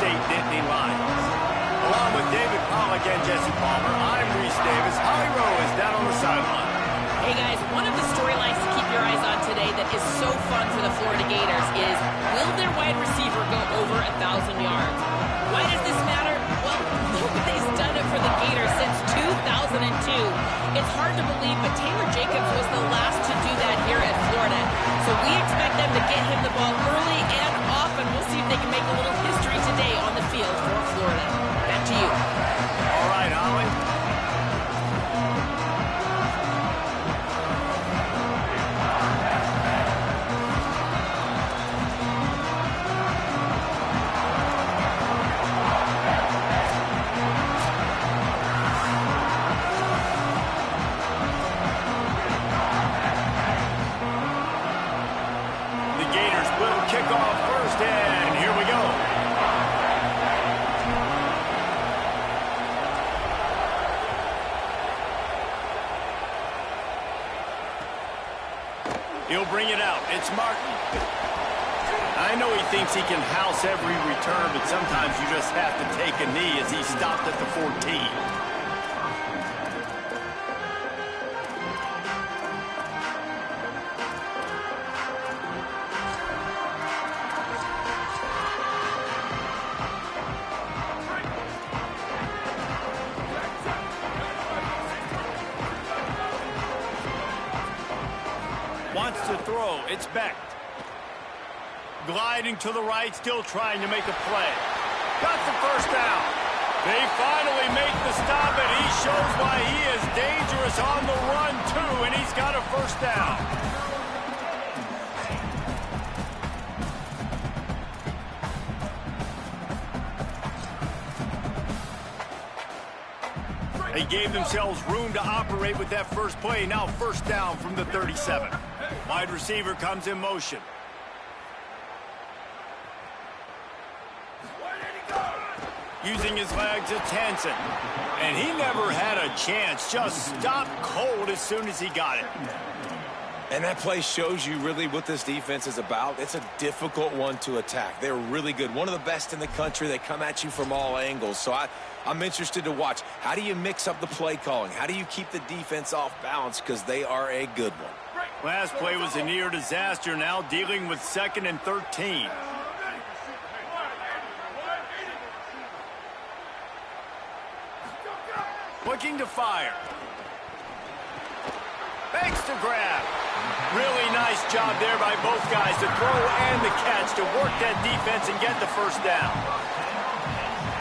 State Nittany Lions. Along with David Pollack and Jesse Palmer, I'm Reese Davis. Holly Rowe is down on the sideline. Hey guys, one of the storylines to keep your eyes on today that is so fun for the Florida Gators is, will their wide receiver go over 1,000 yards? Why does this matter? Well, nobody's done it for the Gators since 2002. It's hard to believe, but Taylor Jacobs was the last to do that here at Florida. So we expect them to get him the ball early and often. We'll see if they can make a little history today on the field for Florida. Back to you. All right, Holly. He'll bring it out. It's Martin. I know he thinks he can house every return, but sometimes you just have to take a knee as he stopped at the 14. Wants to throw. It's Beck. Gliding to the right, still trying to make a play. Got the first down. They finally make the stop, and he shows why he is dangerous on the run, too, and he's got a first down. They gave themselves room to operate with that first play. Now first down from the 37. Wide receiver comes in motion. Using his legs, it's Hansen. And he never had a chance. Just stopped cold as soon as he got it. And that play shows you really what this defense is about. It's a difficult one to attack. They're really good. One of the best in the country. They come at you from all angles. So I'm interested to watch. How do you mix up the play calling? How do you keep the defense off balance? Because they are a good one. Last play was a near disaster. Now dealing with 2nd and 13. Looking to fire. Fakes to grab. Really nice job there by both guys to throw and the catch to work that defense and get the first down.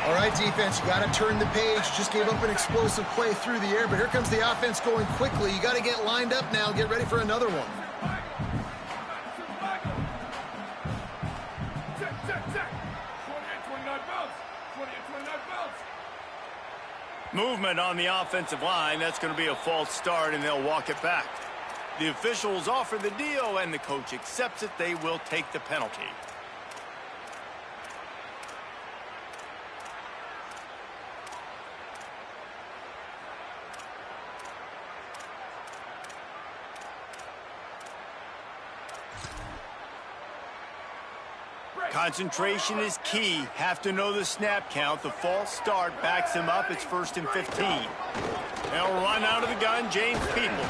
All right, defense, you got to turn the page. Just gave up an explosive play through the air, but here comes the offense going quickly. You got to get lined up now. Get ready for another one. Movement on the offensive line. That's going to be a false start, and they'll walk it back. The officials offer the deal, and the coach accepts it. They will take the penalty. Concentration is key. Have to know the snap count. The false start backs him up. It's 1st and 15. They'll run out of the gun. James Peoples.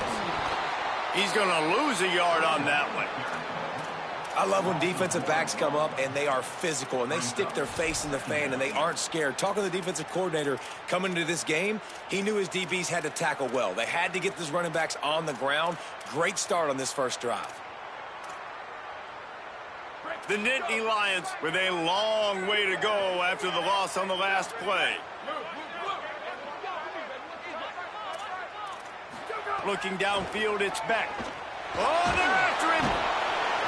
He's going to lose a yard on that one. I love when defensive backs come up and they are physical and they stick their face in the fan and they aren't scared. Talking to the defensive coordinator coming into this game, he knew his DBs had to tackle well. They had to get those running backs on the ground. Great start on this first drive. The Nittany Lions with a long way to go after the loss on the last play. Looking downfield, it's Beck. Oh, they're after him.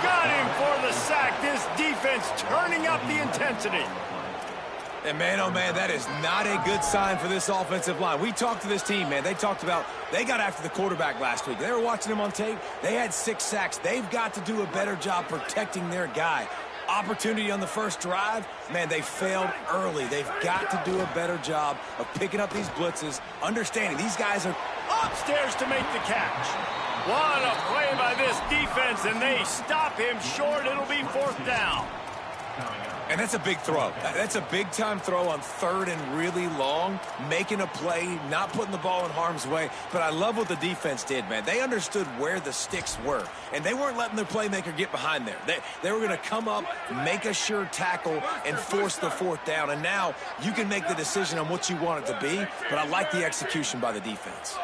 Got him for the sack. This defense turning up the intensity. And man, oh man, that is not a good sign for this offensive line. We talked to this team, man. They talked about, they got after the quarterback last week. They were watching him on tape. They had 6 sacks. They've got to do a better job protecting their guy. Opportunity on the first drive, man, they failed early. They've got to do a better job of picking up these blitzes, understanding these guys are upstairs to make the catch. What a play by this defense, and they stop him short. It'll be 4th down. And that's a big throw. That's a big-time throw on 3rd and really long, making a play, not putting the ball in harm's way. But I love what the defense did, man. They understood where the sticks were, and they weren't letting their playmaker get behind there. They were going to come up, make a sure tackle, and force the 4th down. And now you can make the decision on what you want it to be, but I like the execution by the defense.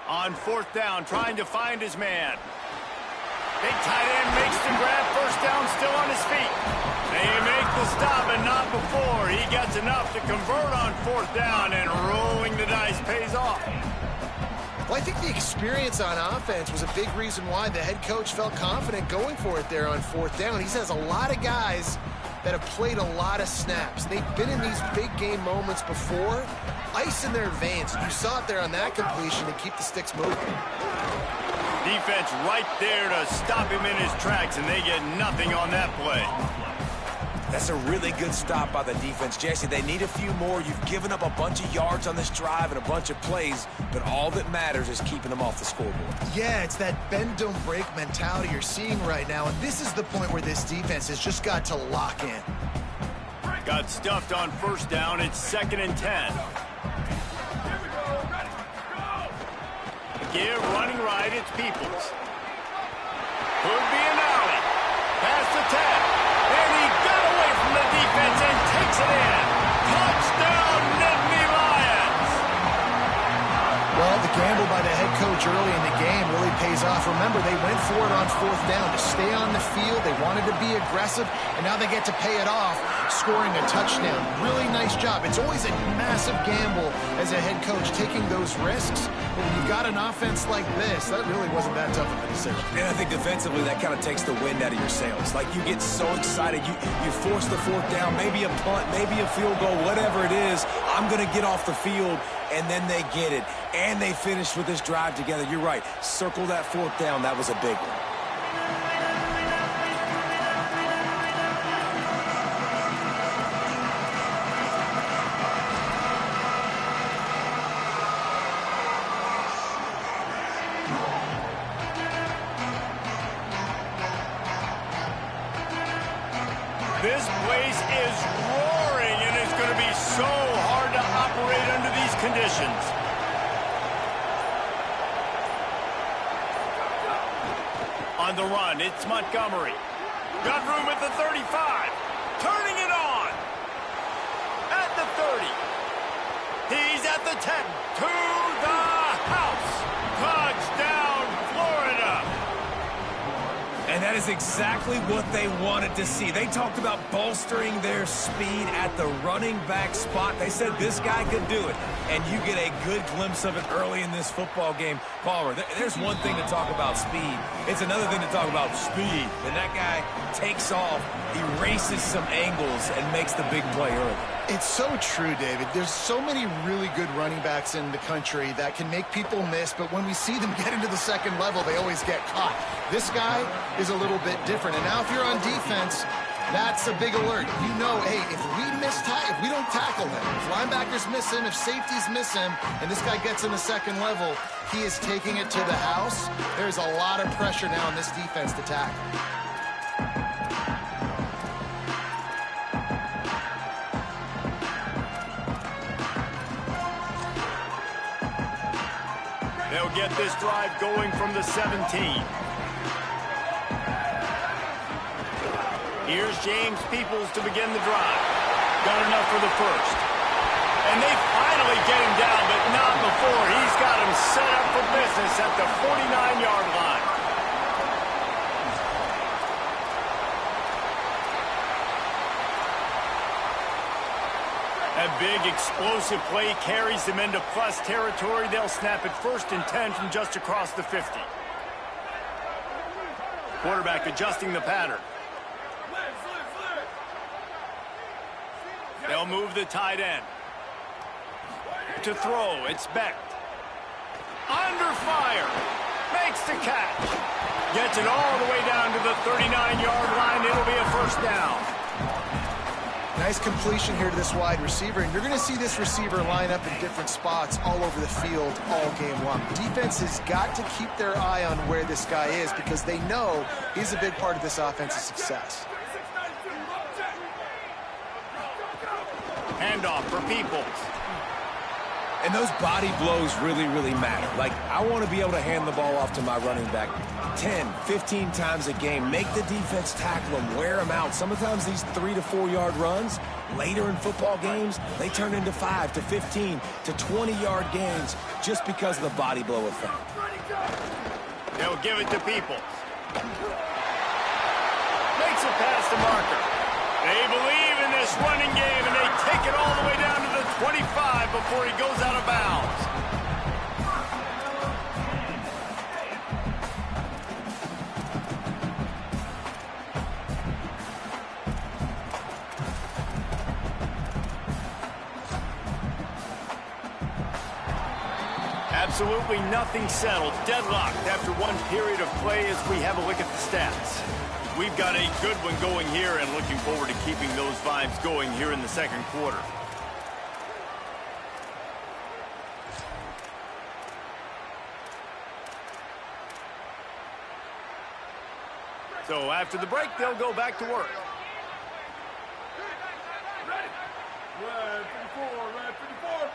On 4th down, trying to find his man. Big tight end makes the grab, 1st down, still on his feet. They make the stop, and not before. He gets enough to convert on 4th down, and rolling the dice pays off. Well, I think the experience on offense was a big reason why the head coach felt confident going for it there on 4th down. He says a lot of guys that have played a lot of snaps. They've been in these big game moments before. Ice in their veins. You saw it there on that completion to keep the sticks moving. Defense right there to stop him in his tracks, and they get nothing on that play. That's a really good stop by the defense, Jesse. They need a few more. You've given up a bunch of yards on this drive and a bunch of plays, but all that matters is keeping them off the scoreboard. Yeah, it's that bend, don't break mentality you're seeing right now, and this is the point where this defense has just got to lock in. Got stuffed on 1st down. It's 2nd and 10. Give running right, it's Peoples. Could be an alley. Past the 10. And he got away from the defense and takes it in. Touchdown, Nittany Lions. Well, the gamble by the head coach early in the game really pays off. Remember, they went for it on 4th down to stay on the field. They wanted to be aggressive, and now they get to pay it off, scoring a touchdown. Really nice job. It's always a massive gamble as a head coach taking those risks. But when you've got an offense like this, that really wasn't that tough of a decision. And I think defensively, that kind of takes the wind out of your sails. Like, you get so excited. You force the 4th down, maybe a punt, maybe a field goal, whatever it is. I'm going to get off the field, and then they get it. And they finish with this drive together. You're right. Circle that 4th down. That was a big one. This place is roaring, and it's going to be so hard to operate under these conditions. On the run, it's Montgomery. Got room at the 35. Turning it on. At the 30. He's at the 10. To the house. Touchdown, Florida. And that is exactly what they wanted to see. They talked about bolstering their speed at the running back spot. They said this guy could do it. And you get a good glimpse of it early in this football game. Palmer, there's one thing to talk about speed. It's another thing to talk about speed. And that guy takes off, erases some angles, and makes the big play early. It's so true, David. There's so many really good running backs in the country that can make people miss, but when we see them get into the 2nd level, they always get caught. This guy is a little bit different. And now if you're on defense, that's a big alert. You know, hey, if we don't tackle him, if linebackers miss him, if safeties miss him, and this guy gets in the 2nd level, he is taking it to the house. There's a lot of pressure now on this defense to tackle. They'll get this drive going from the 17. Here's James Peoples to begin the drive. Got enough for the 1st. And they finally get him down, but not before. He's got him set up for business at the 49-yard line. A big explosive play carries them into plus territory. They'll snap it 1st and 10 from just across the 50. Quarterback adjusting the pattern. They'll move the tight end. To throw, it's Beck. Under fire. Makes the catch. Gets it all the way down to the 39-yard line. It'll be a 1st down. Nice completion here to this wide receiver, and you're going to see this receiver line up in different spots all over the field all game long. Defense has got to keep their eye on where this guy is because they know he's a big part of this offense's success. Handoff for Peoples. And those body blows really, really matter. Like, I want to be able to hand the ball off to my running back 10, 15 times a game. Make the defense tackle them, wear them out. Sometimes these 3 to 4 yard runs, later in football games, they turn into 5 to 15 to 20 yard gains just because of the body blow effect. They'll give it to Peoples. Makes it past the marker. They believe in this running game, and they take it all the way down to the 25 before he goes out of bounds. Absolutely nothing settled. Deadlocked after one period of play as we have a look at the stats. We've got a good one going here and looking forward to keeping those vibes going here in the second quarter. So after the break, they'll go back to work. Red 54, red 54.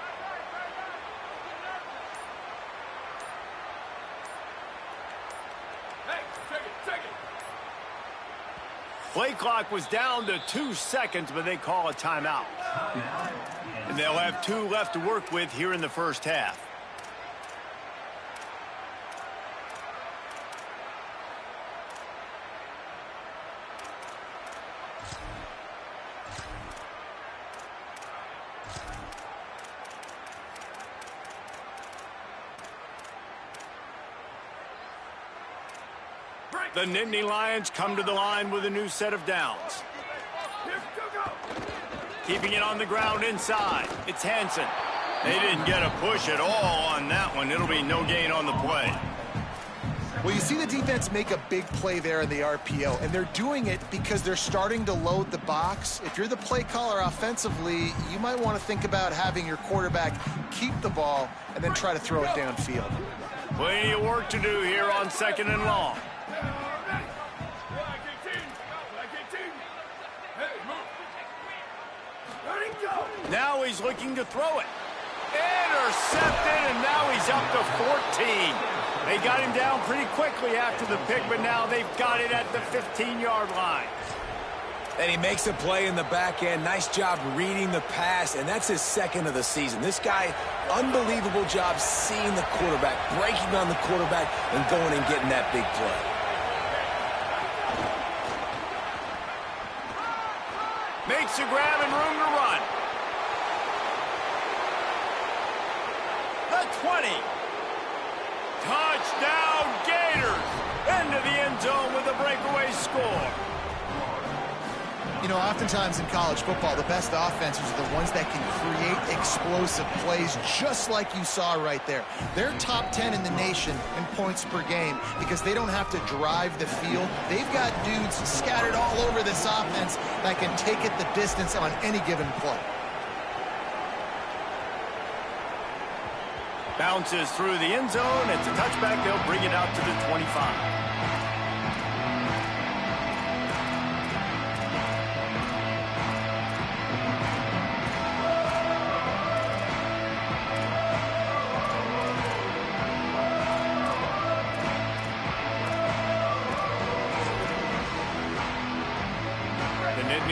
Hey, take it. Play clock was down to 2 seconds, but they call a timeout. And they'll have 2 left to work with here in the first half. The Nittany Lions come to the line with a new set of downs. Keeping it on the ground inside. It's Hansen. They didn't get a push at all on that one. It'll be no gain on the play. Well, you see the defense make a big play there in the RPO, and they're doing it because they're starting to load the box. If you're the play caller offensively, you might want to think about having your quarterback keep the ball and then try to throw it downfield. Plenty of work to do here on 2nd and long. Now he's looking to throw it. Intercepted, and now he's up to 14. They got him down pretty quickly after the pick, but now they've got it at the 15-yard line. And he makes a play in the back end. Nice job reading the pass, and that's his 2nd of the season. This guy, unbelievable job seeing the quarterback, breaking on the quarterback, and going and getting that big play. Makes a grab and room to run. The 20. Touchdown Gators. Into the end zone with a breakaway score. You know, oftentimes in college football, the best offenses are the ones that can create explosive plays just like you saw right there. They're top 10 in the nation in points per game because they don't have to drive the field. They've got dudes scattered all over this offense that can take it the distance on any given play. Bounces through the end zone. It's a touchback. They'll bring it out to the 25.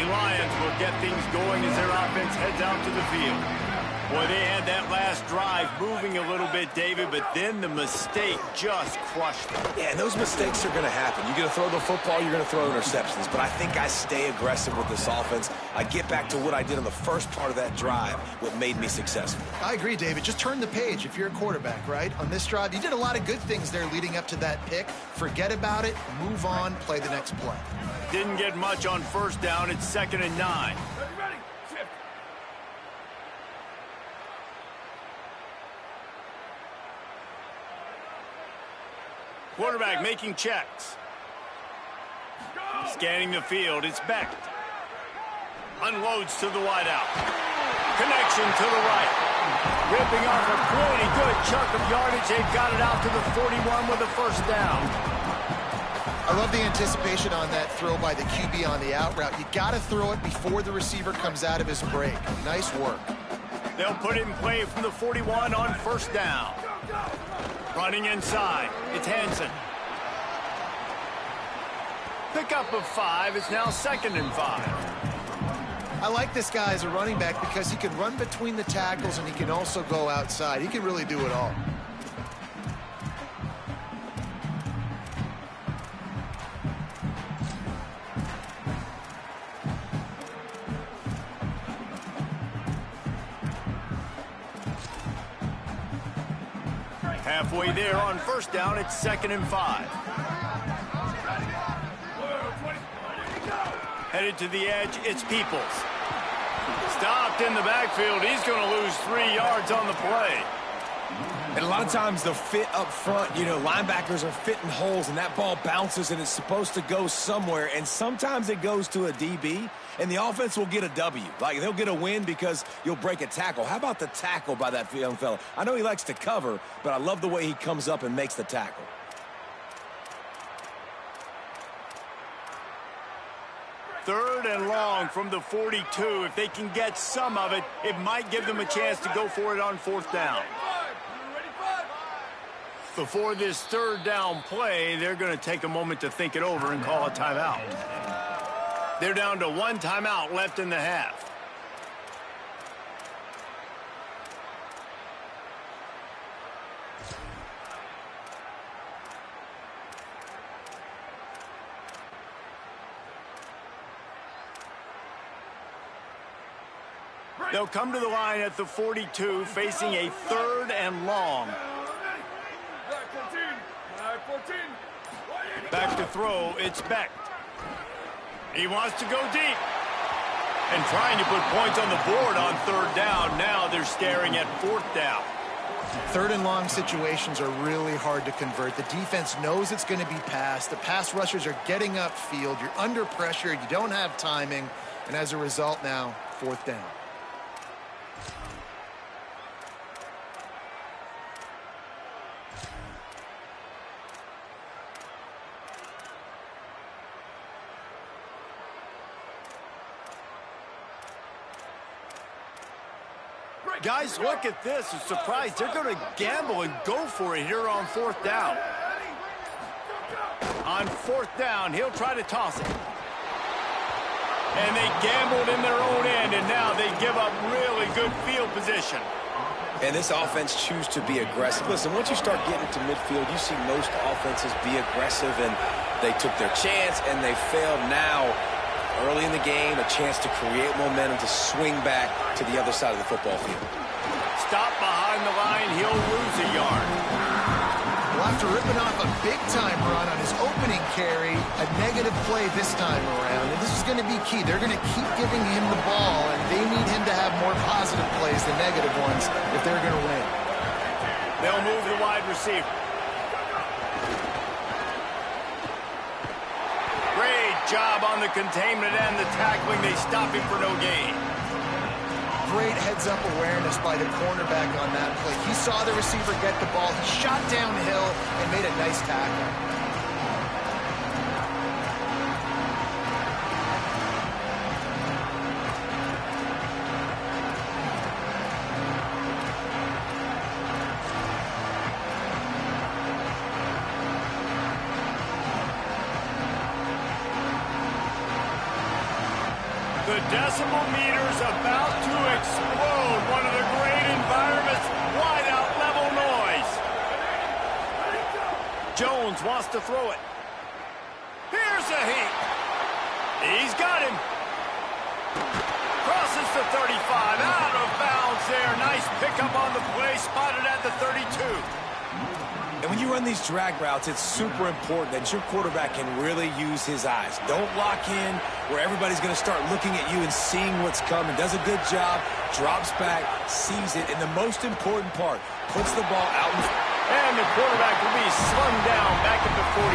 Lions will get things going as their offense heads out to the field. Boy, they had that last drive moving a little bit, David, but then the mistake just crushed them. Yeah, and those mistakes are going to happen. You're going to throw the football, you're going to throw interceptions. But I think I stay aggressive with this offense. I get back to what I did on the first part of that drive, what made me successful. I agree, David. Just turn the page if you're a quarterback, right? On this drive, you did a lot of good things there leading up to that pick. Forget about it, move on, play the next play. Didn't get much on first down. It's 2nd and 9. Ready, shift. Quarterback making checks. Scanning the field. It's Beck. Unloads to the wideout. Connection to the right. Ripping off a pretty good chunk of yardage. They've got it out to the 41 with a first down. I love the anticipation on that throw by the QB on the out route. You got to throw it before the receiver comes out of his break. Nice work. They'll put it in play from the 41 on first down. Running inside. It's Hansen. Pickup of 5. It's now 2nd and 5. I like this guy as a running back because he can run between the tackles and he can also go outside. He can really do it all. Halfway there on first down, it's 2nd and 5. Headed to the edge, it's Peoples. Stopped in the backfield. He's going to lose 3 yards on the play. And a lot of times the fit up front, you know, linebackers are fitting holes, and that ball bounces, and it's supposed to go somewhere, and sometimes it goes to a DB, and the offense will get a W. Like, they'll get a win because you'll break a tackle. How about the tackle by that young fella? I know he likes to cover, but I love the way he comes up and makes the tackle. Third and long from the 42. If they can get some of it, it might give them a chance to go for it on fourth down. Before this third down play, they're going to take a moment to think it over and call a timeout. They're down to 1 timeout left in the half. They'll come to the line at the 42, facing a 3rd and long. Back to throw, it's Beck. He wants to go deep. And trying to put points on the board on 3rd down. Now they're staring at 4th down. 3rd and long situations are really hard to convert. The defense knows it's going to be passed. The pass rushers are getting upfield. You're under pressure. You don't have timing. And as a result now, 4th down. Guys, look at this. I'm surprised. They're going to gamble and go for it here on 4th down. On 4th down, he'll try to toss it. And they gambled in their own end, and now they give up really good field position. And this offense choose to be aggressive. Listen, once you start getting to midfield, you see most offenses be aggressive, and they took their chance, and they failed. Now, early in the game, a chance to create momentum to swing back to the other side of the football field. Stop behind the line, he'll lose a yard. Well, after ripping off a big-time run on his opening carry, a negative play this time around, and this is going to be key. They're going to keep giving him the ball, and they need him to have more positive plays than negative ones if they're going to win. They'll move the wide receiver. Great job on the containment and the tackling. They stop him for no gain. Great heads-up awareness by the cornerback on that play. He saw the receiver get the ball. He shot downhill and made a nice tackle. The decibel meter's about to explode. One of the great environments, wide-out level noise. Jones wants to throw it. Here's a heat. He's got him. Crosses the 35, out of bounds there. Nice pickup on the play, spotted at the 32. And when you run these drag routes, it's super important that your quarterback can really use his eyes. Don't lock in where everybody's going to start looking at you and seeing what's coming. Does a good job, drops back, sees it, and the most important part, puts the ball out in front. And the quarterback will be slung down back at the 43.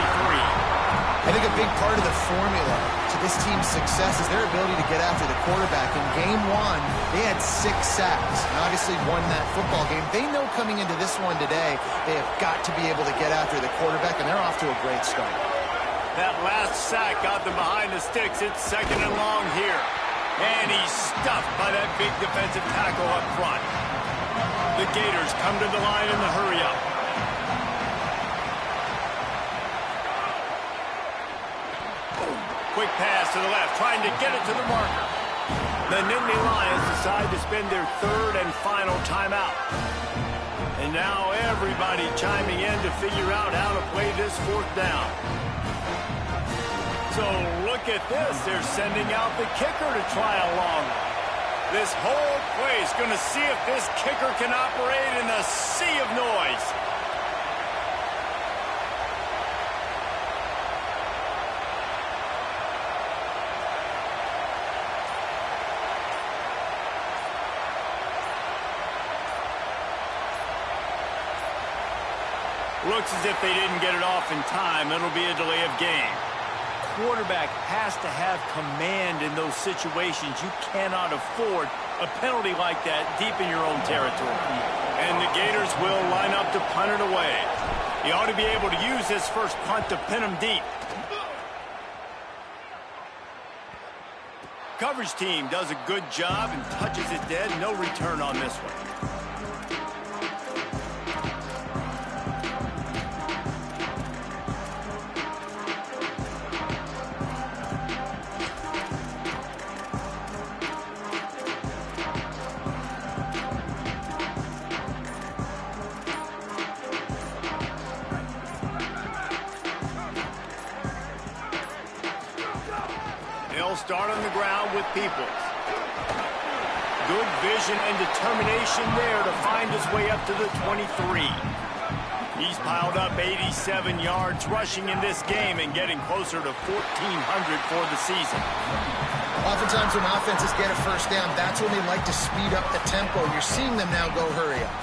I think a big part of the formula to to this team's success is their ability to get after the quarterback. In game 1, they had 6 sacks and obviously won that football game. They know coming into this one today, they have got to be able to get after the quarterback, and they're off to a great start. That last sack got them behind the sticks. It's 2nd and long here. And he's stuffed by that big defensive tackle up front. The Gators come to the line in the hurry-up. Quick pass to the left, trying to get it to the marker. The Nittany Lions decide to spend their 3rd and final timeout. And now everybody chiming in to figure out how to play this 4th down. So look at this. They're sending out the kicker to try a long one. This whole place going to see if this kicker can operate in a sea of noise. Looks as if they didn't get it off in time. It'll be a delay of game. Quarterback has to have command in those situations. You cannot afford a penalty like that deep in your own territory. And the Gators will line up to punt it away. He ought to be able to use this first punt to pin them deep. Coverage team does a good job and touches it dead. No return on this one. Start on the ground with Peoples. Good vision and determination there to find his way up to the 23. He's piled up 87 yards rushing in this game and getting closer to 1,400 for the season. Oftentimes when offenses get a first down, that's when they like to speed up the tempo. You're seeing them now go hurry up.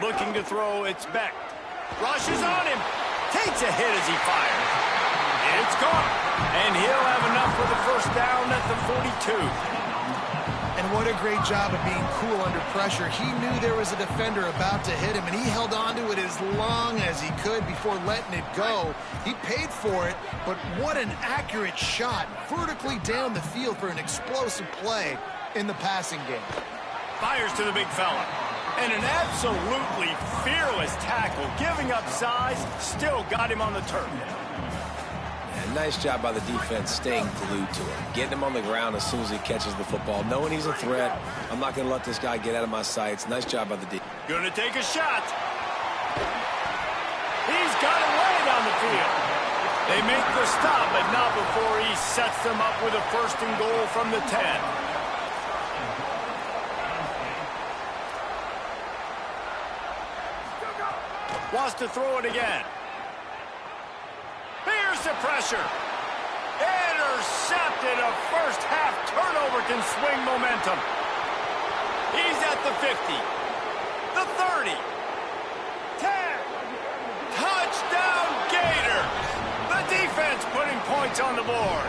Looking to throw, it's Beck. Rushes on him. Takes a hit as he fires. It's gone. And he'll have enough for the first down at the 42. And what a great job of being cool under pressure. He knew there was a defender about to hit him, and he held on to it as long as he could before letting it go. He paid for it, but what an accurate shot vertically down the field for an explosive play in the passing game. Fires to the big fella. And an absolutely fearless tackle, giving up size, still got him on the turf. And nice job by the defense staying glued to him, getting him on the ground as soon as he catches the football, knowing he's a threat. I'm not going to let this guy get out of my sights. Nice job by the defense. Going to take a shot. He's got it way down the field. They make the stop, but not before he sets them up with a 1st and goal from the 10. Wants to throw it again. Here's the pressure. Intercepted. A first half turnover can swing momentum. He's at the 50. The 30. 10. Touchdown Gators. The defense putting points on the board.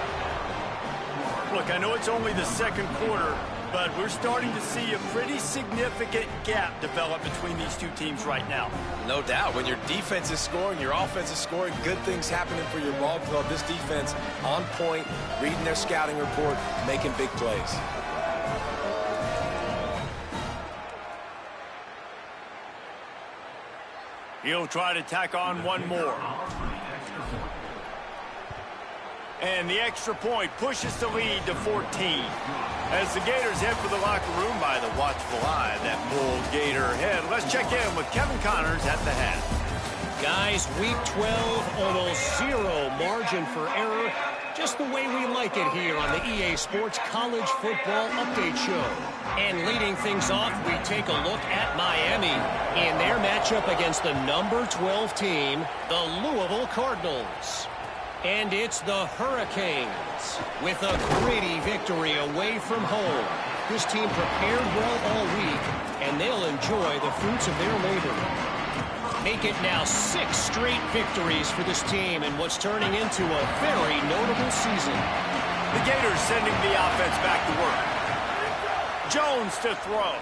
Look, I know it's only the 2nd quarter, but we're starting to see a pretty significant gap develop between these two teams right now. No doubt. When your defense is scoring, your offense is scoring, good things happening for your ball club. This defense on point, reading their scouting report, making big plays. He'll try to tack on one more. And the extra point pushes the lead to 14. As the Gators head for the locker room by the watchful eye of that bold Gator head, let's check in with Kevin Connors at the hat. Guys, week 12, almost 0 margin for error. Just the way we like it here on the EA Sports College Football Update Show. And leading things off, we take a look at Miami in their matchup against the number 12 team, the Louisville Cardinals. And it's the Hurricanes with a gritty victory away from home. This team prepared well all week, and they'll enjoy the fruits of their labor. Make it now 6 straight victories for this team in what's turning into a very notable season. The Gators sending the offense back to work. Jones to throw.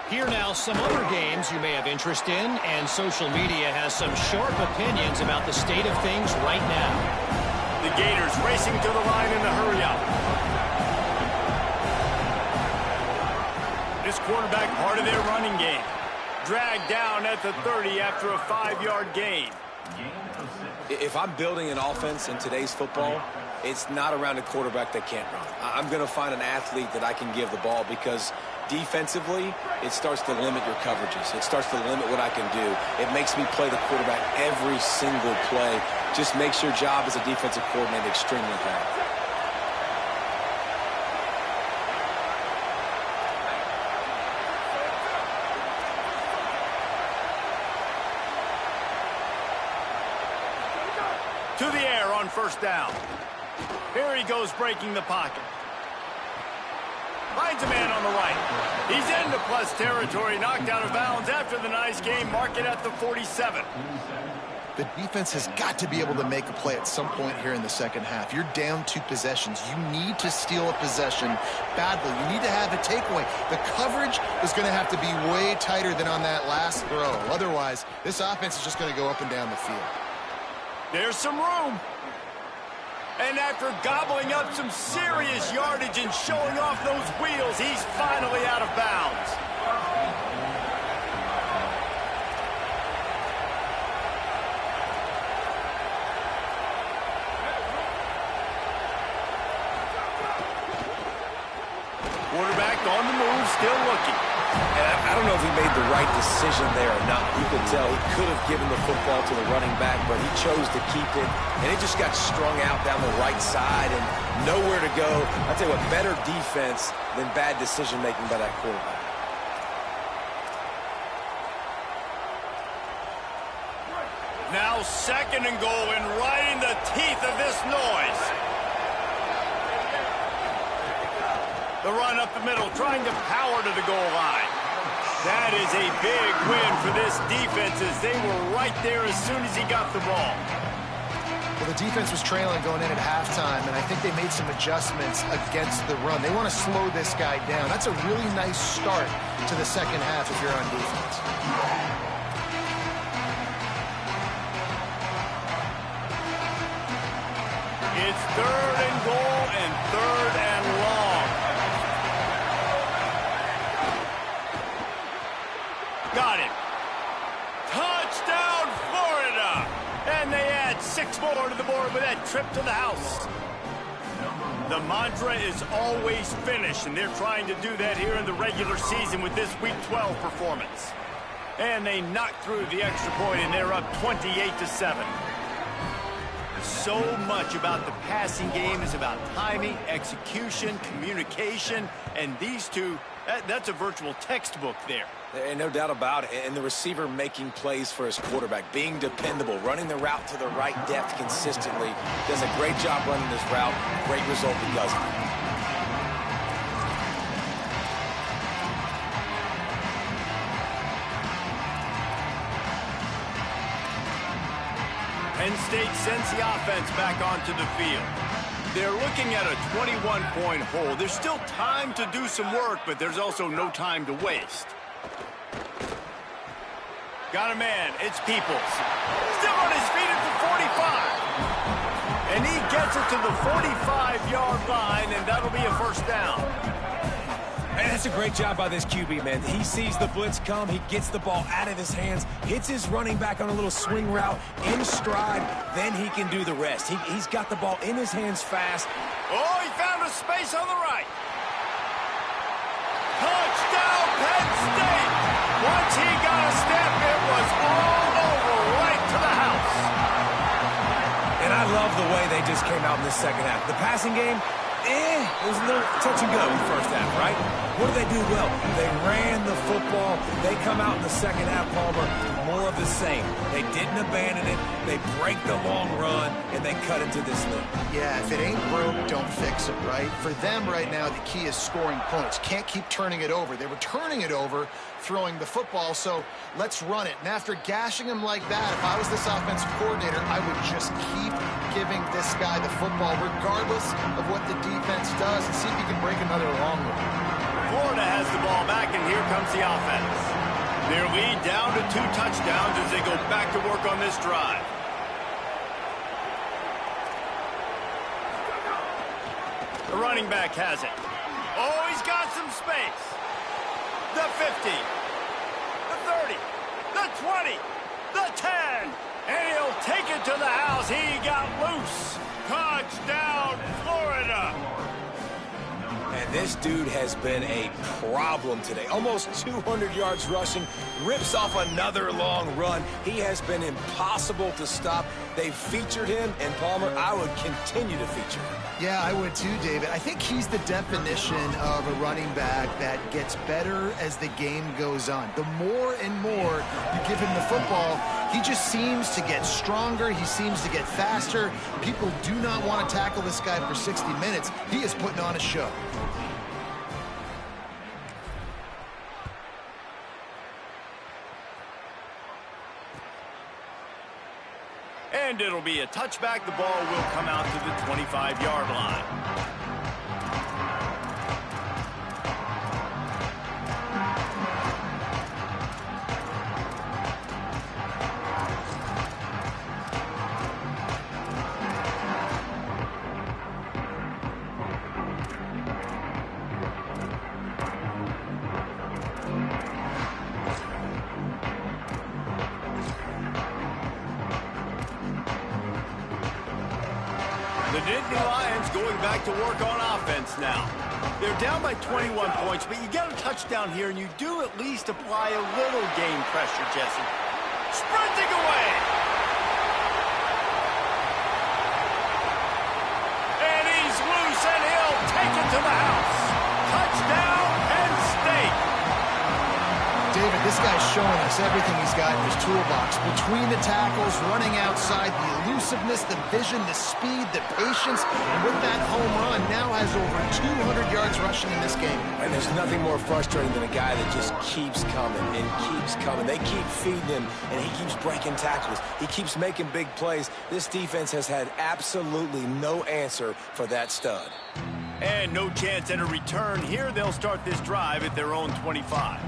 Here now some other games you may have interest in, and social media has some sharp opinions about the state of things right now. The Gators racing to the line in a hurry-up. This quarterback part of their running game. Dragged down at the 30 after a 5-yard gain. If I'm building an offense in today's football, it's not around a quarterback that can't run. I'm going to find an athlete that I can give the ball because defensively, it starts to limit your coverages. It starts to limit what I can do. It makes me play the quarterback every single play. Just makes your job as a defensive coordinator extremely hard. To the air on first down. Here he goes breaking the pocket. Finds a man on the right. He's into plus territory, knocked out of bounds after the nice game. Mark it at the 47. The defense has got to be able to make a play at some point here in the second half. You're down 2 possessions. You need to steal a possession badly. You need to have a takeaway. The coverage is going to have to be way tighter than on that last throw. Otherwise, this offense is just going to go up and down the field. There's some room. And after gobbling up some serious yardage and showing off those wheels, he's finally out of bounds. Quarterback on the move, still looking. And I don't know if he made the right decision there or not. You could tell he could have given the football to the running back, but he chose to keep it, and it just got strung out down the right side and nowhere to go. I'll tell you what, better defense than bad decision-making by that quarterback. Now 2nd and goal, and right in the teeth of this noise. The run up the middle, trying to power to the goal line. That is a big win for this defense as they were right there as soon as he got the ball. Well, the defense was trailing going in at halftime, and I think they made some adjustments against the run. They want to slow this guy down. That's a really nice start to the second half if you're on defense. It's 3rd and goal and 3rd and long. Got it. Touchdown, Florida! And they add 6 more to the board with that trip to the house. The mantra is always finish, and they're trying to do that here in the regular season with this Week 12 performance. And they knocked through the extra point, and they're up 28-7. So much about the passing game is about timing, execution, communication, and these two, that's a virtual textbook there. And no doubt about it. And the receiver making plays for his quarterback, being dependable, running the route to the right depth consistently. Does a great job running this route. Great result because of it. Penn State sends the offense back onto the field. They're looking at a 21-point hole. There's still time to do some work, but there's also no time to waste. Got a man. It's Peoples. Still on his feet at the 45. And he gets it to the 45-yard line, and that'll be a first down. And that's a great job by this QB, man. He sees the blitz come. He gets the ball out of his hands, hits his running back on a little swing route in stride. Then he can do the rest. He's got the ball in his hands fast. Oh, he found a space on the right. Touchdown, Penn State. Once he got a step, it was all over right to the house. And I love the way they just came out in this second half. The passing game, It was a little touch and go in the first half, right? What did they do well? They ran the football. They come out in the second half, Palmer, more of the same. They didn't abandon it. They break the long run, and they cut into this lead. Yeah, if it ain't broke, don't fix it, right? For them right now, the key is scoring points. Can't keep turning it over. They were turning it over, throwing the football, so let's run it. And after gashing him like that, if I was this offensive coordinator, I would just keep giving this guy the football, regardless of what the defense does, and see if he can break another long one. Florida has the ball back, and here comes the offense. Their lead down to 2 touchdowns as they go back to work on this drive. The running back has it. Oh, he's got some space. The 50, the 30, the 20, the 10, and he'll take it to the house. He got loose. Touchdown, Florida. And this dude has been a problem today. Almost 200 yards rushing, rips off another long run. He has been impossible to stop. They featured him, and Palmer, I would continue to feature him. Yeah, I would too, David. I think he's the definition of a running back that gets better as the game goes on. The more and more you give him the football, he just seems to get stronger. He seems to get faster. People do not want to tackle this guy for 60 minutes. He is putting on a show. And it'll be a touchback. The ball will come out to the 25-yard line. The Nittany Lions going back to work on offense now. They're down by 21 points, but you get a touchdown here, and you do at least apply a little game pressure, Jesse. Sprinting away! And he's loose, and he'll take it to the house. Touchdown, Penn State! David, this guy's showing us everything he's got in his toolbox. Between the tackles, running outside, the elusiveness, the vision, the speed, the patience. And with that home run, now has over 200 yards rushing in this game. And there's nothing more frustrating than a guy that just keeps coming and keeps coming. They keep feeding him, and he keeps breaking tackles. He keeps making big plays. This defense has had absolutely no answer for that stud. And no chance at a return here. They'll start this drive at their own 25.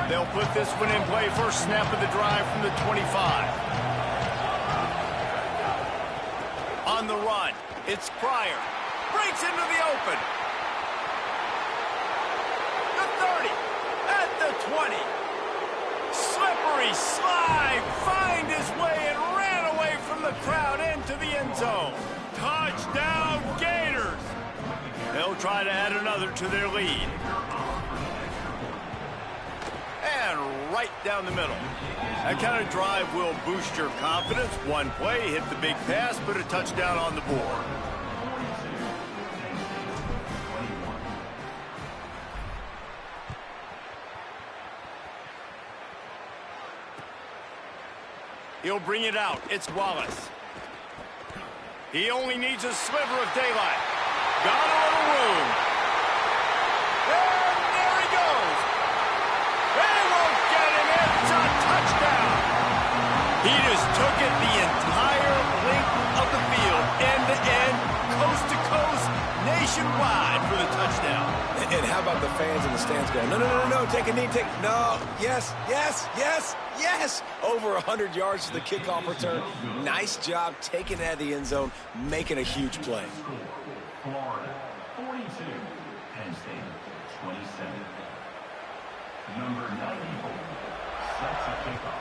They'll put this one in play. First snap of the drive from the 25. On the run, it's Pryor. Breaks into the open. The 30. At the 20. Slippery slide. Find his way and ran away from the crowd into the end zone. Touchdown, Gators. They'll try to add another to their lead. And right down the middle. That kind of drive will boost your confidence. One play, hit the big pass, put a touchdown on the board. He'll bring it out. It's Wallace. He only needs a sliver of daylight. Got a little room. And there he goes. They won't get him. It's a touchdown. He just took it the entire length of the field, end to end, coast to coast, nationwide for the touchdown. And how about the fans in the stands going, no, no, no, no, take a knee, take, no, yes, yes, yes, yes. Over 100 yards to the kickoff return. Nice job taking it out of the end zone, making a huge play. Florida, 42. Penn State, 27. Number 94 sets a kickoff.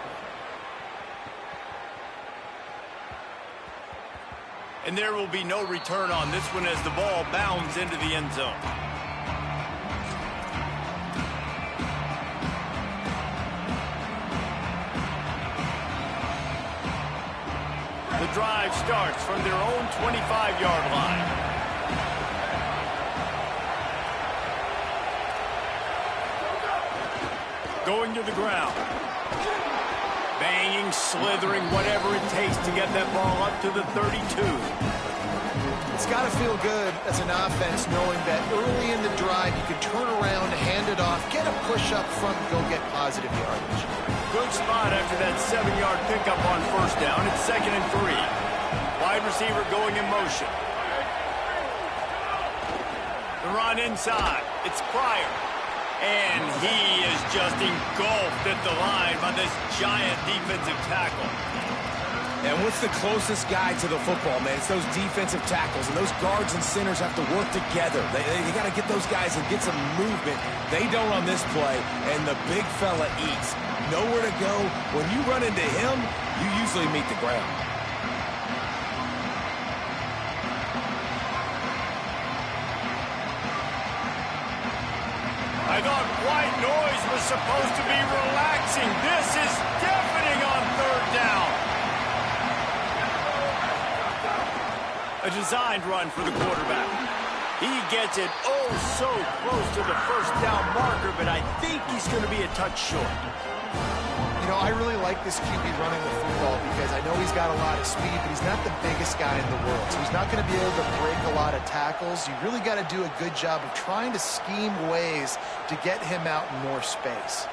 And there will be no return on this one as the ball bounds into the end zone. the drive starts from their own 25-yard line. Going to the ground. Banging, slithering, whatever it takes to get that ball up to the 32. It's got to feel good as an offense knowing that early in the drive you can turn around, hand it off, get a push up front, and go get positive yardage. Good spot after that 7-yard pickup on first down. It's 2nd and 3. Wide receiver going in motion. The run inside. It's Pryor. And he is just engulfed at the line by this giant defensive tackle. And what's the closest guy to the football, man? It's those defensive tackles, and those guards and centers have to work together. They got to get those guys and get some movement. They don't on this play, and the big fella eats. Nowhere to go. When you run into him, you usually meet the ground. I thought white noise was supposed to be relaxing. This is deafening on 3rd down. A designed run for the quarterback. He gets it oh so close to the first down marker, but I think he's going to be a touch short. You know, I really like this QB running the football because I know he's got a lot of speed, but he's not the biggest guy in the world. So he's not going to be able to break a lot of tackles. You really got to do a good job of trying to scheme ways to get him out in more space.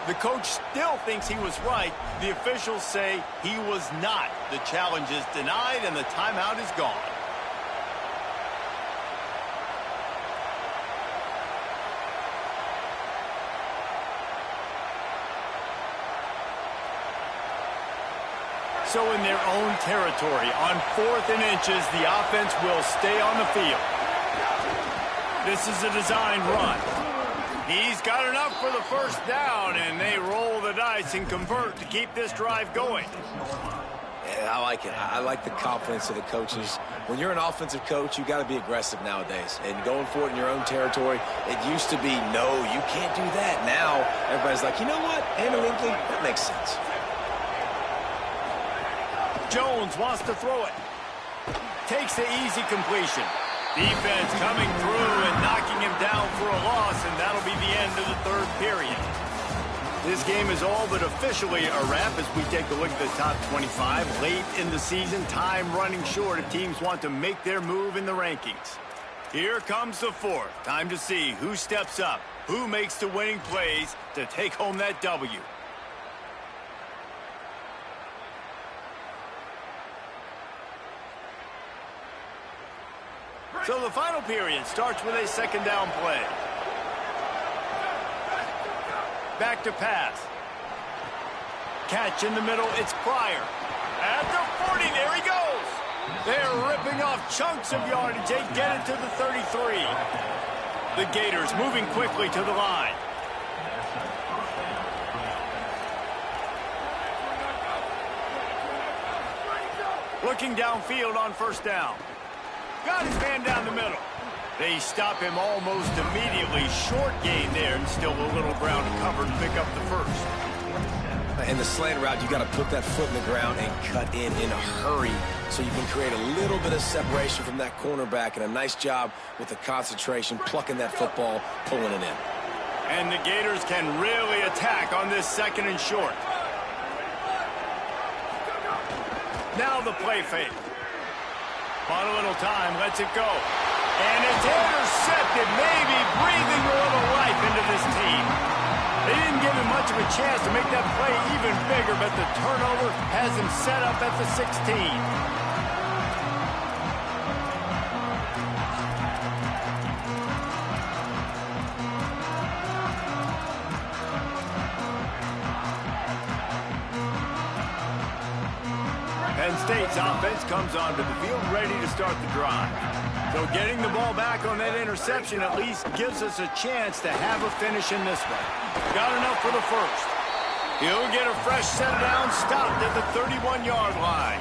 The coach still thinks he was right. The officials say he was not. The challenge is denied, and the timeout is gone. So in their own territory, on 4th and inches, the offense will stay on the field. This is a designed run. He's got enough for the first down, and they roll the dice and convert to keep this drive going. Yeah, I like it. I like the confidence of the coaches. When you're an offensive coach, you got to be aggressive nowadays. And going for it in your own territory, it used to be, no, you can't do that. Now, everybody's like, you know what? Analytically, that makes sense. Jones wants to throw it. Takes the easy completion. Defense coming through and knocking him down for a loss, and that'll be the end of the 3rd period. This game is all but officially a wrap as we take a look at the top 25. Late in the season, time running short if teams want to make their move in the rankings. Here comes the 4th. Time to see who steps up, who makes the winning plays to take home that W. So the final period starts with a 2nd down play. Back to pass. Catch in the middle, it's Pryor. At the 40, there he goes. They're ripping off chunks of yardage. They get it to the 33. The Gators moving quickly to the line. Looking downfield on 1st down. Got his man down the middle. They stop him almost immediately. Short gain there and still a little ground to cover to pick up the 1st. In the slant route, you got to put that foot in the ground and cut in a hurry so you can create a little bit of separation from that cornerback, and a nice job with the concentration, plucking that football, pulling it in. And the Gators can really attack on this 2nd and short. Now the play fake. On a little time, lets it go. And it's intercepted, maybe breathing a little life into this team. They didn't give him much of a chance to make that play even bigger, but the turnover has him set up at the 16. Penn State's offense comes onto the field ready to start the drive. So getting the ball back on that interception at least gives us a chance to have a finish in this one. Got enough for the 1st. He'll get a fresh set down, stopped at the 31-yard line.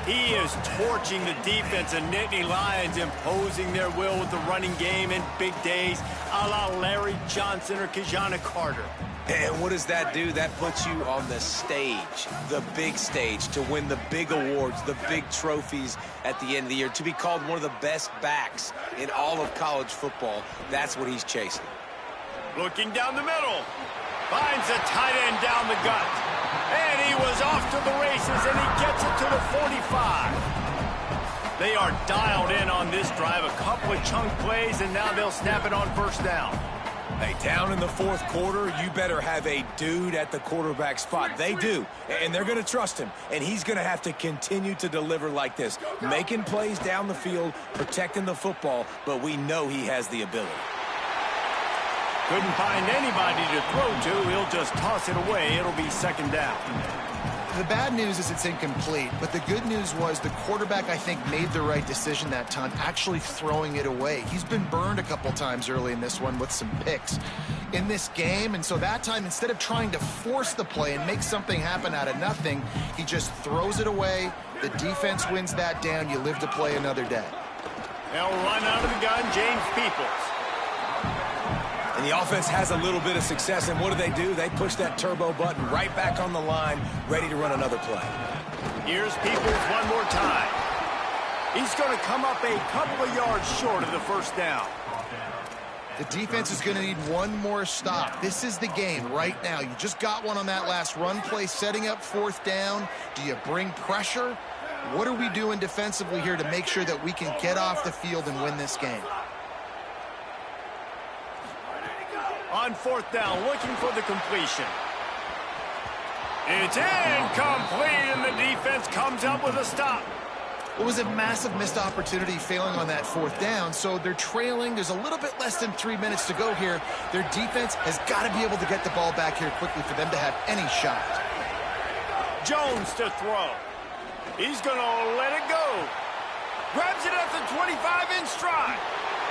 He is torching the defense of Nittany Lions, imposing their will with the running game in big days, a la Larry Johnson or Kajana Carter. And what does that do? That puts you on the stage, the big stage, to win the big awards, the big trophies at the end of the year, to be called one of the best backs in all of college football. That's what he's chasing. Looking down the middle. Finds a tight end down the gut. And he was off to the races, and he gets it to the 45. They are dialed in on this drive. A couple of chunk plays, and now they'll snap it on first down. Hey, down in the fourth quarter, you better have a dude at the quarterback spot. They do, and they're going to trust him. And he's going to have to continue to deliver like this, making plays down the field, protecting the football, but we know he has the ability. Couldn't find anybody to throw to. He'll just toss it away. It'll be second down. The bad news is it's incomplete, but the good news was the quarterback, I think, made the right decision that time, actually throwing it away. He's been burned a couple times early in this one with some picks in this game, and so that time, instead of trying to force the play and make something happen out of nothing, he just throws it away. The defense wins that down. You live to play another day. They'll run out of the gun, James Peoples. And the offense has a little bit of success, and what do? They push that turbo button right back on the line, ready to run another play. Here's Peoples one more time. He's going to come up a couple of yards short of the first down. The defense is going to need one more stop. This is the game right now. You just got one on that last run play, setting up fourth down. Do you bring pressure? What are we doing defensively here to make sure that we can get off the field and win this game? On fourth down, looking for the completion. It's incomplete, and the defense comes up with a stop. It was a massive missed opportunity failing on that fourth down, so they're trailing. There's a little bit less than 3 minutes to go here. Their defense has got to be able to get the ball back here quickly for them to have any shot. Jones to throw. He's going to let it go. Grabs it at the 25 in stride.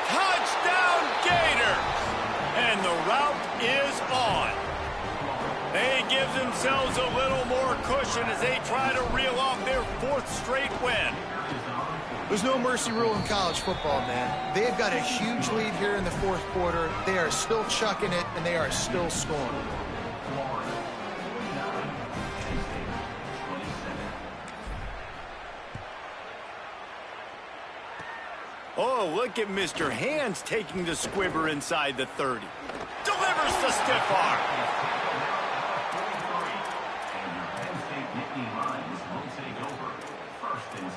Touchdown, Gators! And the route is on. They give themselves a little more cushion as they try to reel off their fourth straight win. There's no mercy rule in college football, man. They've got a huge lead here in the fourth quarter. They are still chucking it, and they are still scoring. Oh, look at Mr. Hands taking the squibber inside the 30. Delivers the stiff arm. And your Penn State Nittany Lions will take over. 1st and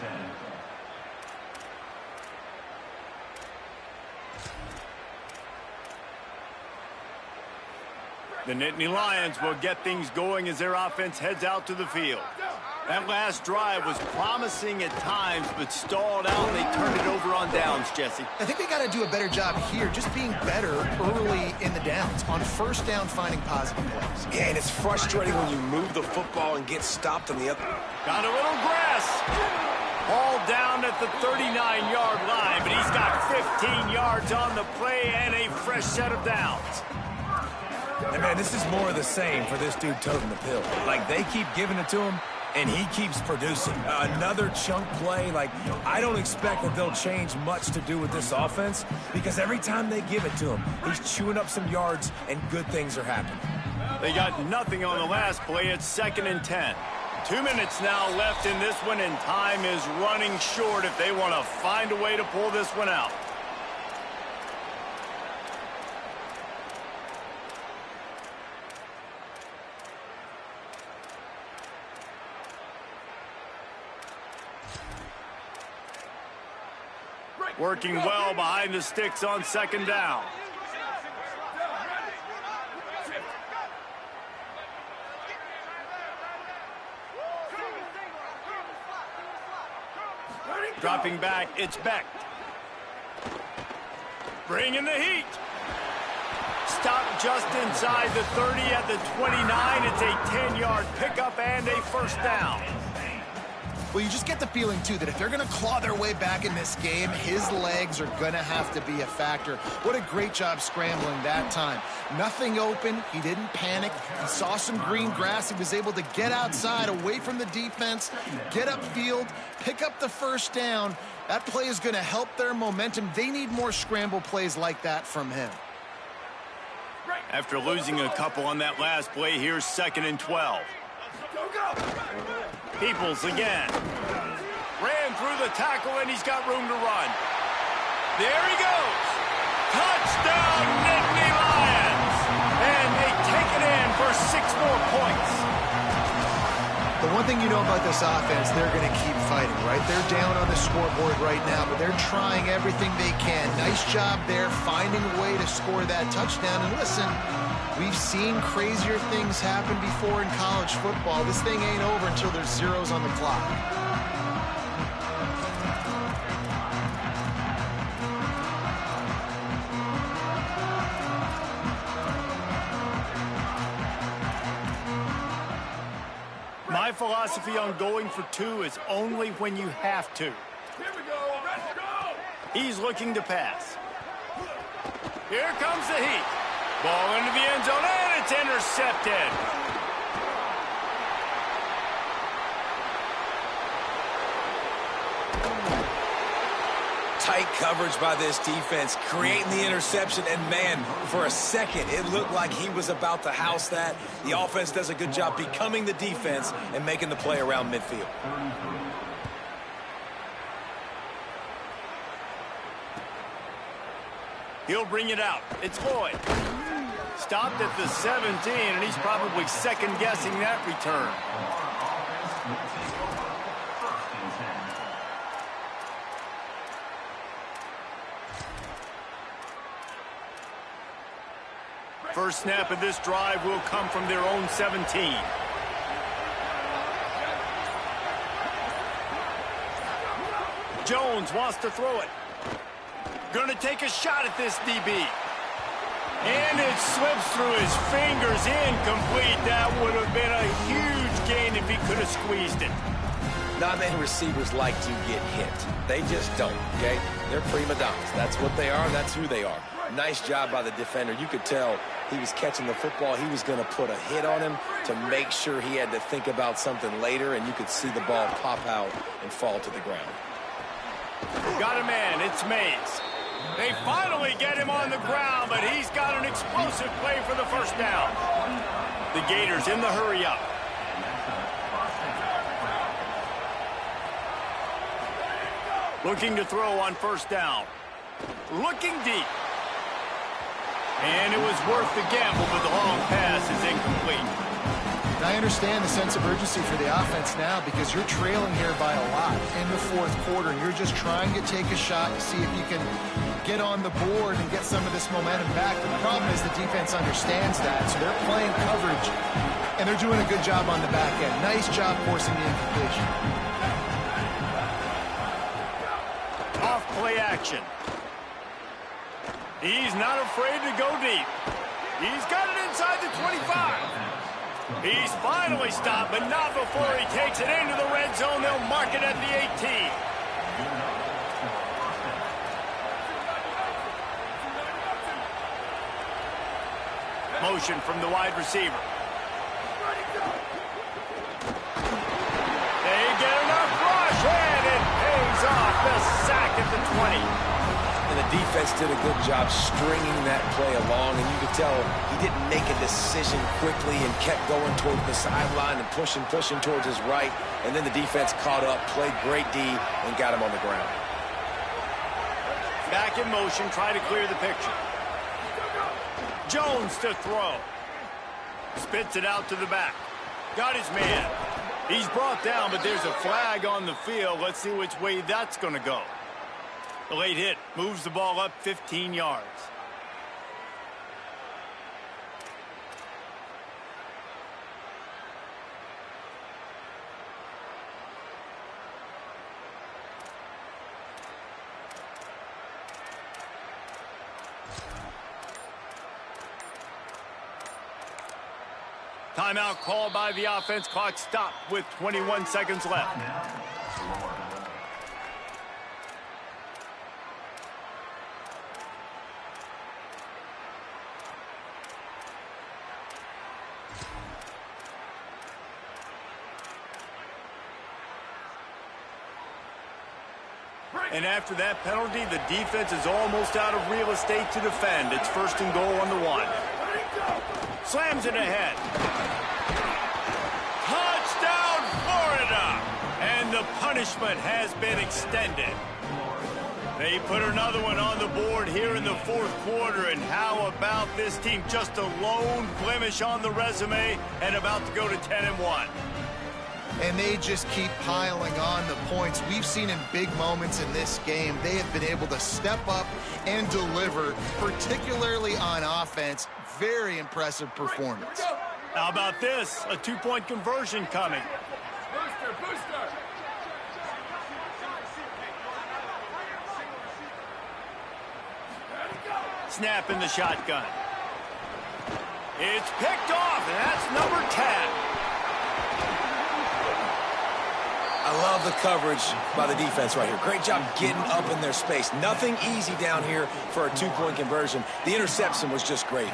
10. The Nittany Lions will get things going as their offense heads out to the field. That last drive was promising at times, but stalled out, and they turned it over on downs, Jesse. I think they got to do a better job here, just being better early in the downs. On first down, finding positive plays. Yeah, and it's frustrating when you move the football and get stopped on the other. Got a little grass. Ball down at the 39-yard line, but he's got 15 yards on the play and a fresh set of downs. And, man, this is more of the same for this dude toting the pill. Like, they keep giving it to him, and he keeps producing. Another chunk play. Like, I don't expect that they'll change much to do with this offense because every time they give it to him, he's chewing up some yards, and good things are happening. They got nothing on the last play. It's 2nd and 10. 2 minutes now left in this one, and time is running short if they want to find a way to pull this one out. Working well behind the sticks on 2nd down. Dropping back, it's Beck. Bringing the heat. Stop just inside the 30 at the 29. It's a 10-yard pickup and a first down. Well, you just get the feeling, too, that if they're going to claw their way back in this game, his legs are going to have to be a factor. What a great job scrambling that time. Nothing open. He didn't panic. He saw some green grass. He was able to get outside, away from the defense, get upfield, pick up the first down. That play is going to help their momentum. They need more scramble plays like that from him. After losing a couple on that last play, here's 2nd and 12. Peoples again. Ran through the tackle, and he's got room to run. There he goes. Touchdown, Nittany Lions. And they take it in for 6 more points. The one thing you know about this offense, they're going to keep fighting, right? They're down on the scoreboard right now, but they're trying everything they can. Nice job there, finding a way to score that touchdown. And listen, we've seen crazier things happen before in college football. This thing ain't over until there's zeros on the clock. My philosophy on going for 2 is only when you have to. Here we go. Let's go. He's looking to pass. Here comes the heat. Ball into the end zone, and it's intercepted. Tight coverage by this defense, creating the interception, and man, for a second, it looked like he was about to house that. The offense does a good job becoming the defense and making the play around midfield. He'll bring it out. It's Floyd. Stopped at the 17, and he's probably second-guessing that return. First snap of this drive will come from their own 17. Jones wants to throw it. Going to take a shot at this DB. And it slips through his fingers, incomplete. That would have been a huge gain if he could have squeezed it. Not many receivers like to get hit. They just don't, okay? They're prima donnas. That's what they are, and that's who they are. Nice job by the defender. You could tell he was catching the football. He was going to put a hit on him to make sure he had to think about something later, and you could see the ball pop out and fall to the ground. Got a man. It's Mays. They finally get him on the ground, but he's got an explosive play for the first down. The Gators in the hurry-up. Looking to throw on first down. Looking deep. And it was worth the gamble, but the long pass is incomplete. I understand the sense of urgency for the offense now because you're trailing here by a lot in the fourth quarter, and you're just trying to take a shot to see if you can get on the board and get some of this momentum back. But the problem is the defense understands that, so they're playing coverage, and they're doing a good job on the back end. Nice job forcing the incompletion. Off play action. He's not afraid to go deep. He's got it inside the 25. He's finally stopped, but not before he takes it into the red zone. They'll mark it at the 18. Motion from the wide receiver. They get enough rush, and it pays off. The sack at the 20. And the defense did a good job stringing that play along, and you could tell he didn't make a decision quickly and kept going toward the sideline and pushing towards his right, and then the defense caught up, played great D, and got him on the ground. Back in motion, try to clear the picture. Jones to throw. Spits it out to the back. Got his man. He's brought down, but there's a flag on the field. Let's see which way that's going to go. The late hit moves the ball up 15 yards. Timeout called by the offense. Clock stopped with 21 seconds left. And after that penalty, the defense is almost out of real estate to defend. It's 1st and goal on the 1. Slams it ahead. Touchdown, Florida! And the punishment has been extended. They put another one on the board here in the 4th quarter. And how about this team? Just a lone blemish on the resume and about to go to 10-1. And they just keep piling on the points. We've seen in big moments in this game, they have been able to step up and deliver, particularly on offense. Very impressive performance. How about this? A 2-point conversion coming. Booster. Snap in the shotgun. It's picked off, and that's number 10. I love the coverage by the defense right here. Great job getting up in their space. Nothing easy down here for a 2-point conversion. The interception was just great.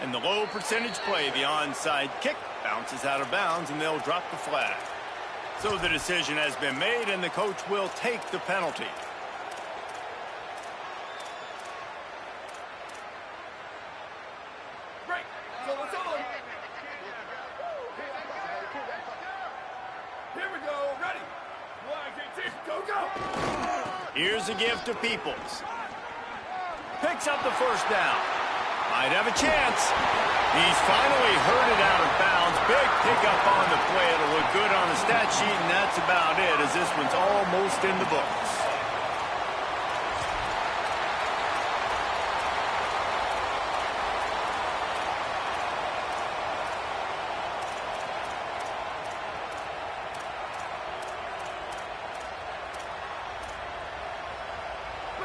And the low percentage play, the onside kick, bounces out of bounds, and they'll drop the flag. So the decision has been made, and the coach will take the penalty. Here's a gift to Peoples. Picks up the 1st down. Might have a chance. He's finally herded out of bounds. Big pickup on the play. It'll look good on the stat sheet, and that's about it, as this one's almost in the books.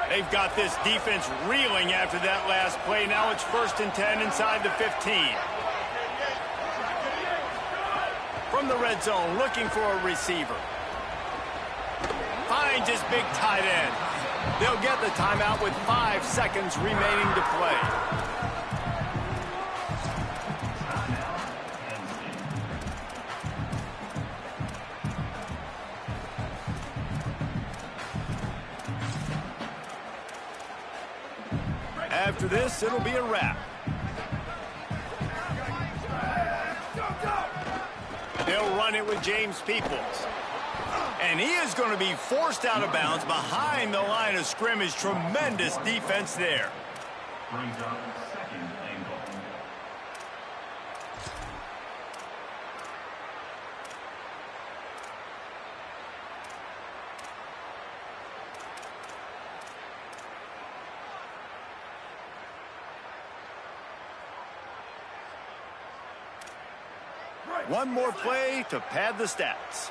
They've got this defense reeling after that last play. Now it's 1st and 10 inside the 15. From the red zone, looking for a receiver. Finds his big tight end. They'll get the timeout with 5 seconds remaining to play. After this, it'll be a wrap. They'll run it with James Peoples. And he is going to be forced out of bounds behind the line of scrimmage. Tremendous defense there. Brings up 2nd and goal. One more play to pad the stats.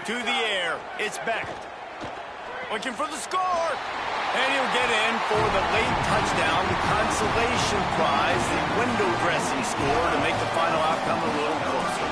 To the air, it's Beck. Looking for the score. And he'll get in for the late touchdown, the consolation prize, the window dressing score to make the final outcome a little closer.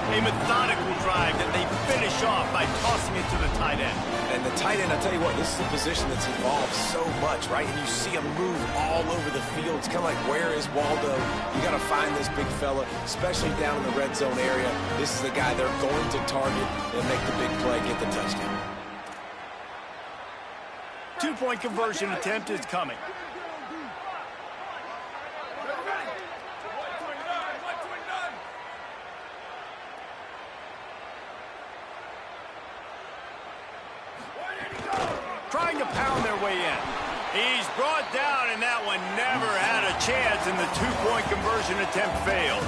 A methodical drive that they finish off by tossing it to the tight end. And the tight end, I tell you what, this is a position that's evolved so much, right? And you see him move all over the field. It's kind of like, where is Waldo? You got to find this big fella, especially down in the red zone area. This is the guy they're going to target and make the big play, get the touchdown. 2-point conversion attempt is coming. Trying to pound their way in. He's brought down, and that one never had a chance, and the 2-point conversion attempt fails.